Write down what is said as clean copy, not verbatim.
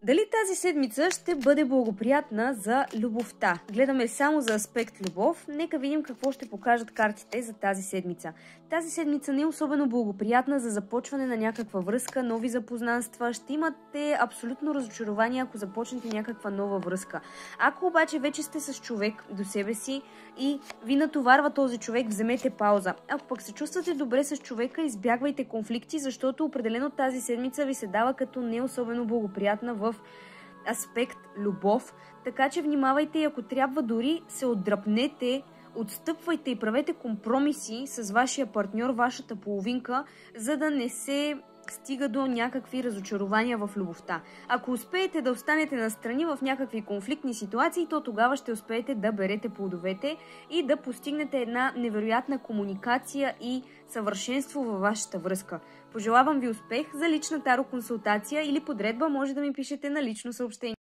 Дали тази седмица ще бъде благоприятна за любовта? Гледаме само за аспект любов. Нека видим какво ще покажат картите за тази седмица. Тази седмица не е особено благоприятна за започване на някаква връзка, нови запознанства. Ще имате абсолютно разочарование, ако започнете някаква нова връзка. Ако обаче вече сте с човек до себе си и ви натоварва този човек, вземете пауза. Ако пък се чувствате добре с човека, избягвайте конфликти, защото определено тази седмица ви се дава като не особено благоприятна в аспект любов, така че внимавайте и ако трябва дори се отдръпнете, отстъпвайте и правете компромиси с вашия партньор, вашата половинка, за да не се стига до някакви разочарования в любовта. Ако успеете да останете настрани в някакви конфликтни ситуации, то тогава ще успеете да берете плодовете и да постигнете една невероятна комуникация и съвършенство във вашата връзка. Пожелавам ви успех. За лична таро консултация или подредба може да ми пишете на лично съобщение.